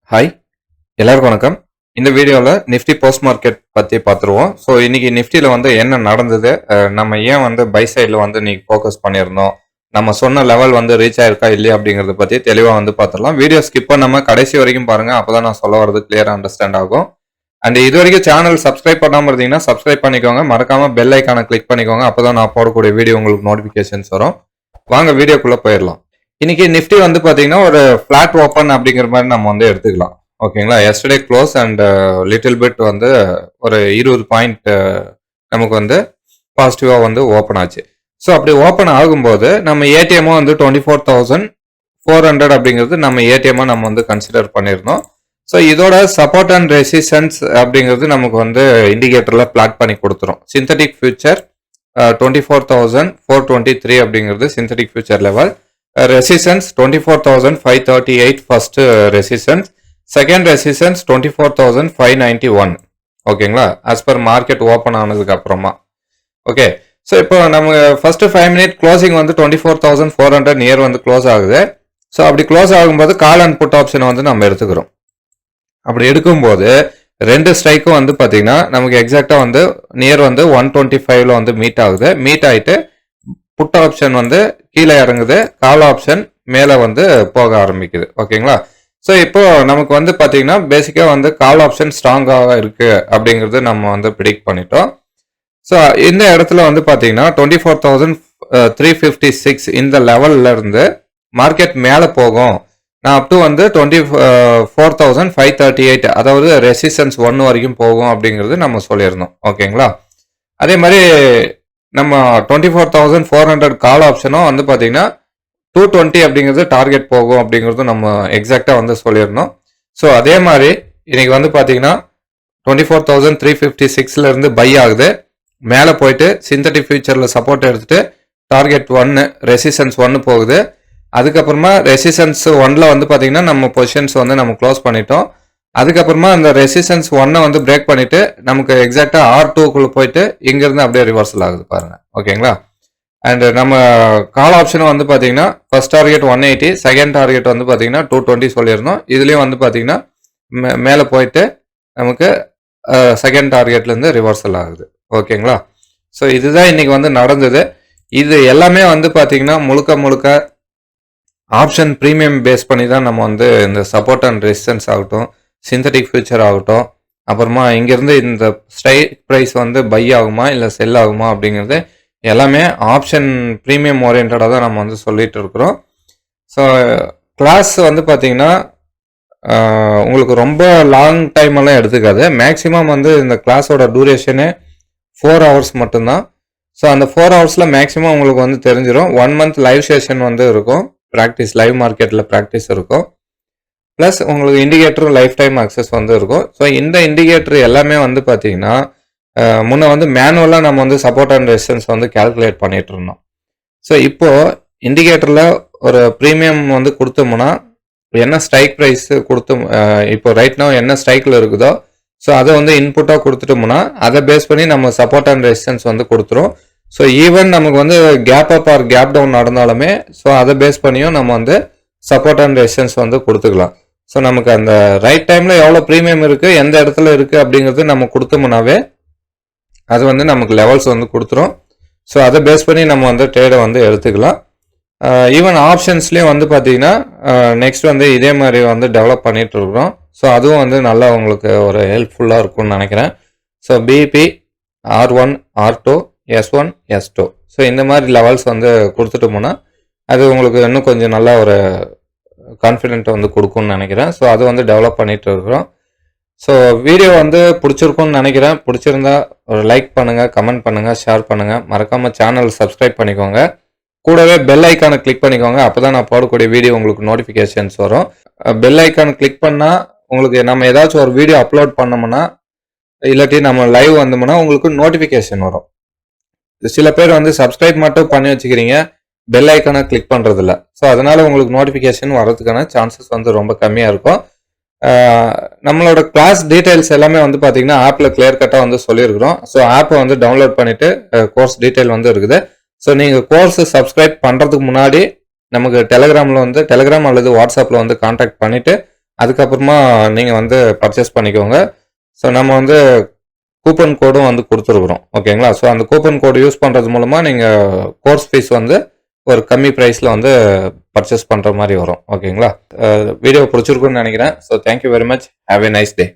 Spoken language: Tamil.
ஹாய், எல்லாருக்கும் வணக்கம். இந்த வீடியோவில் நிஃப்டி போஸ்ட் மார்க்கெட் பற்றி பார்த்துருவோம். ஸோ இன்னைக்கு நிஃப்டியில் வந்து என்ன நடந்தது, நம்ம ஏன் வந்து பை சைடில் வந்து இன்னைக்கு ஃபோக்கஸ் பண்ணியிருந்தோம், நம்ம சொன்ன லெவல் வந்து ரீச் ஆயிருக்கா இல்லையா அப்படிங்கிறத பற்றி தெளிவாக வந்து பார்த்துடலாம். வீடியோ ஸ்கிப் பண்ணாமல் கடைசி வரைக்கும் பாருங்கள், அப்போ தான் நான் சொல்ல வரது கிளியராக அண்டர்ஸ்டாண்ட் ஆகும். அண்ட் இது வரைக்கும் சேனல் சப்ஸ்கிரைப் பண்ணாமல் இருந்தீங்கன்னா சப்ஸ்கிரைப் பண்ணிக்கோங்க, மறக்காமல் பெல் ஐக்கானை கிளிக் பண்ணிக்கோங்க, அப்போ தான் நான் போடக்கூடிய வீடியோ உங்களுக்கு நோட்டிஃபிகேஷன்ஸ் வரும். வாங்க வீடியோக்குள்ளே போயிடலாம். இன்னைக்கு நிஃப்டி வந்து பார்த்தீங்கன்னா ஒரு ஃபிளாட் ஓப்பன் அப்படிங்கிற மாதிரி நம்ம வந்து எடுத்துக்கலாம். ஓகேங்களா, yesterday close and little bit வந்து ஒரு 20 பாயிண்ட் நமக்கு வந்து பாசிட்டிவாக வந்து ஓப்பன் ஆச்சு. ஸோ அப்படி ஓப்பன் ஆகும்போது நம்ம ஏடிஎம்மும் வந்து 24,400 அப்படிங்கிறது நம்ம ஏடிஎம்மாக நம்ம வந்து கன்சிடர் பண்ணியிருந்தோம். ஸோ இதோட சப்போர்ட் அண்ட் ரெசிஸ்டன்ஸ் அப்படிங்கிறது நமக்கு வந்து இண்டிகேட்டரில் பிளாட் பண்ணி கொடுத்துரும். சிந்தட்டிக் ஃபியூச்சர் 24,423 அப்படிங்கிறது synthetic future level. Resistance 24,538 first resistance, second resistance 24,591. ஓகேங்களா, ஆஸ் பர் மார்க்கெட் ஓப்பன் ஆனதுக்கு அப்புறமா. ஓகே, ஸோ இப்போ நம்ம ஃபர்ஸ்ட் 5 மினிட் க்ளோசிங் வந்து 24,400 நியர் வந்து க்ளோஸ் ஆகுது. ஸோ அப்படி க்ளோஸ் ஆகும்போது கால் அண்ட் புட் ஆப்ஷனை வந்து நம்ம எடுத்துக்கிறோம். அப்படி எடுக்கும்போது ரெண்டு ஸ்ட்ரைக்கும் வந்து பார்த்தீங்கன்னா நமக்கு எக்ஸாக்டாக வந்து நியர் வந்து 125ல வந்து மீட் ஆகுது. மீட் ஆகிட்டு புட் ஆப்ஷன் வந்து கீழே இறங்குது, கால் ஆப்ஷன் மேலே வந்து போக ஆரம்பிக்குது. ஓகேங்களா, ஸோ இப்போ நமக்கு வந்து பார்த்தீங்கன்னா பேசிக்காக வந்து கால் ஆப்ஷன் ஸ்ட்ராங்காக இருக்கு அப்படிங்கிறது நம்ம வந்து ப்ரிடிக்ட் பண்ணிட்டோம். ஸோ இந்த இடத்துல வந்து பார்த்தீங்கன்னா 24,356 இந்த லெவல்ல இருந்து மார்க்கெட் மேலே போகும். நான் அப் டு வந்து 24,538 அதாவது ரெசிஸ்டன்ஸ் 1 வரைக்கும் போகும் அப்படிங்கிறது நம்ம சொல்லியிருந்தோம். ஓகேங்களா, அதே மாதிரி நம்ம 24,400 கால் ஆப்ஷனும் வந்து பார்த்தீங்கன்னா 220 அப்படிங்கிறது டார்கெட் போகும் அப்படிங்கிறது நம்ம எக்ஸாக்டாக வந்து சொல்லியிருந்தோம். ஸோ அதே மாதிரி இன்னைக்கு வந்து பார்த்தீங்கன்னா 24,356ல இருந்து பை ஆகுது, மேலே போயிட்டு சிந்தட்டிக் ஃபியூச்சரில் சப்போர்ட் எடுத்துட்டு டார்கெட் 1 ரெசிஸ்டன்ஸ் 1 போகுது. அதுக்கப்புறமா ரெசிஸ்டன்ஸ் 1ல வந்து பார்த்தீங்கன்னா நம்ம பொசிஷன்ஸ் வந்து நம்ம க்ளோஸ் பண்ணிட்டோம். அதுக்கப்புறமா அந்த ரெசிஸ்டன்ஸ் 1 வந்து பிரேக் பண்ணிட்டு நமக்கு எக்ஸாக்டா R2க்குள்ள போயிட்டு இங்கிருந்து அப்படியே ரிவர்சல் ஆகுது பாருங்க. ஓகேங்களா, அண்ட் நம்ம கால் ஆப்ஷன் வந்து பார்த்தீங்கன்னா ஃபர்ஸ்ட் டார்கெட் 180, செகண்ட் டார்கெட் வந்து பார்த்தீங்கன்னா 220 சொல்லியிருந்தோம். இதுலேயும் வந்து பார்த்தீங்கன்னா மேலே போயிட்டு நமக்கு செகண்ட் டார்கெட்லேருந்து ரிவர்சல் ஆகுது. ஓகேங்களா, ஸோ இதுதான் இன்னைக்கு வந்து நடந்தது. இது எல்லாமே வந்து பார்த்தீங்கன்னா முழுக்க ஆப்ஷன் ப்ரீமியம் பேஸ் பண்ணி தான் நம்ம வந்து இந்த சப்போர்ட் அண்ட் ரெசிஸ்டன்ஸ் ஆகட்டும், சிந்தட்டிக் ஃபியூச்சர் ஆகட்டும், அப்புறமா இங்கேருந்து இந்த ஸ்ட்ரைக் ப்ரைஸ் வந்து பை ஆகுமா இல்லை செல் ஆகுமா அப்படிங்கிறது எல்லாமே ஆப்ஷன் ப்ரீமியம் ஓரியன்டாக தான் நம்ம வந்து சொல்லிட்டு இருக்கிறோம். ஸோ கிளாஸ் வந்து பார்த்தீங்கன்னா உங்களுக்கு ரொம்ப லாங் டைம் எல்லாம் எடுத்துக்காது. மேக்ஸிமம் வந்து இந்த கிளாஸோட டூரேஷனு 4 ஹவர்ஸ் மட்டும்தான். ஸோ அந்த 4 ஹவர்ஸில் மேக்ஸிமம் உங்களுக்கு வந்து தெரிஞ்சிடும். 1 மந்த் லைவ் செஷன் வந்து இருக்கும், ப்ராக்டிஸ் லைவ் மார்க்கெட்டில் ப்ராக்டிஸ் இருக்கும், ப்ளஸ் உங்களுக்கு இண்டிகேட்டர் லைஃப் டைம் அக்சஸ் வந்து இருக்கும். ஸோ இந்த இண்டிகேட்டர் எல்லாமே வந்து பார்த்தீங்கன்னா முன்ன வந்து மேனுவலாக நம்ம வந்து சப்போர்ட் அண்ட் ரெசிஸ்டன்ஸ் வந்து கால்குலேட் பண்ணிட்டு இருந்தோம். ஸோ இப்போ இண்டிகேட்டரில் ஒரு ப்ரீமியம் வந்து கொடுத்தோம்னா என்ன ஸ்ட்ரைக் ப்ரைஸ் கொடுத்து இப்போ ரைட் நோ என்ன ஸ்ட்ரைக்கில் இருக்குதோ ஸோ அதை வந்து இன்புட்டாக கொடுத்துட்டோம்னா அதை பேஸ் பண்ணி நம்ம சப்போர்ட் அண்ட் ரெசிஸ்டன்ஸ் வந்து கொடுத்துரும். ஸோ ஈவன் நமக்கு வந்து gap up or gap down நடந்தாலுமே ஸோ அதை பேஸ் பண்ணியும் நம்ம வந்து சப்போர்ட் அண்ட் ரெசிஸ்டன்ஸ் வந்து கொடுத்துக்கலாம். ஸோ நமக்கு அந்த ரைட் டைமில் எவ்வளோ ப்ரீமியம் இருக்குது, எந்த இடத்துல இருக்குது அப்படிங்கிறது நம்ம கொடுத்தோம்னாவே அது வந்து நமக்கு லெவல்ஸ் வந்து கொடுத்துரும். ஸோ அதை பேஸ் பண்ணி நம்ம வந்து ட்ரேடை வந்து எடுத்துக்கலாம். ஈவன் ஆப்ஷன்ஸ்லேயும் வந்து பார்த்தீங்கன்னா நெக்ஸ்ட் வந்து இதே மாதிரி வந்து டெவலப் பண்ணிட்டு இருக்கிறோம். ஸோ அதுவும் வந்து நல்லா உங்களுக்கு ஒரு ஹெல்ப்ஃபுல்லாக இருக்கும்னு நினைக்கிறேன். So BP R1 R2 S1 S2 so இந்த மாதிரி லெவல்ஸ் வந்து கொடுத்துட்டோம்னா அது உங்களுக்கு இன்னும் கொஞ்சம் நல்லா ஒரு கான்ஃபிடென்ட் வந்து கொடுக்கும்னு நினைக்கிறேன். ஸோ அது வந்து டெவலப் பண்ணிட்டு இருக்கிறோம். ஸோ வீடியோ வந்து பிடிச்சிருக்கும்னு நினைக்கிறேன். பிடிச்சிருந்தா ஒரு லைக் பண்ணுங்கள், கமெண்ட் பண்ணுங்கள், ஷேர் பண்ணுங்கள், மறக்காமல் சேனல் சப்ஸ்கிரைப் பண்ணிக்கோங்க, கூடவே பெல் ஐக்கானை கிளிக் பண்ணிக்கோங்க. அப்போ தான் நான் போடக்கூடிய வீடியோ உங்களுக்கு நோட்டிஃபிகேஷன்ஸ் வரும். பெல் ஐக்கானை கிளிக் பண்ணால் உங்களுக்கு நம்ம ஏதாச்சும் ஒரு வீடியோ அப்லோட் பண்ணோம்னா இல்லாட்டி நம்ம லைவ் வந்தோம்னா உங்களுக்கு நோட்டிஃபிகேஷன் வரும். சில பேர் வந்து சப்ஸ்கிரைப் மட்டும் பண்ணி வச்சுக்கிறீங்க, பெல் ஐக்கானை கிளிக் பண்ணுறதில்ல. ஸோ அதனால் உங்களுக்கு நோட்டிஃபிகேஷன் வர்றதுக்கான சான்சஸ் வந்து ரொம்ப கம்மியாக இருக்கும். நம்மளோட கிளாஸ் டீட்டெயில்ஸ் எல்லாமே வந்து பார்த்தீங்கன்னா ஆப்பில் கிளியர் கட்டாக வந்து சொல்லியிருக்கிறோம். ஸோ ஆப்பை வந்து டவுன்லோட் பண்ணிவிட்டு கோர்ஸ் டீட்டெயில் வந்து இருக்குது. ஸோ நீங்கள் கோர்ஸை சப்ஸ்கிரைப் பண்ணுறதுக்கு முன்னாடி நமக்கு டெலகிராமில் வந்து டெலகிராம் அல்லது வாட்ஸ்அப்பில் வந்து கான்டாக்ட் பண்ணிவிட்டு அதுக்கப்புறமா நீங்கள் வந்து பர்ச்சேஸ் பண்ணிக்கோங்க. ஸோ நம்ம வந்து கூப்பன் கோடும் வந்து கொடுத்துருக்குறோம். ஓகேங்களா? ஸோ அந்த கூப்பன் கோடு யூஸ் பண்ணுறது மூலமாக நீங்கள் கோர்ஸ் ஃபீஸ் வந்து ஒரு கம்மி ப்ரைஸில் வந்து பர்ச்சேஸ் பண்ணுற மாதிரி வரும். ஓகேங்களா? வீடியோ பிடிச்சிருக்குன்னு நினைக்கிறேன். So thank you very much. Have a nice day.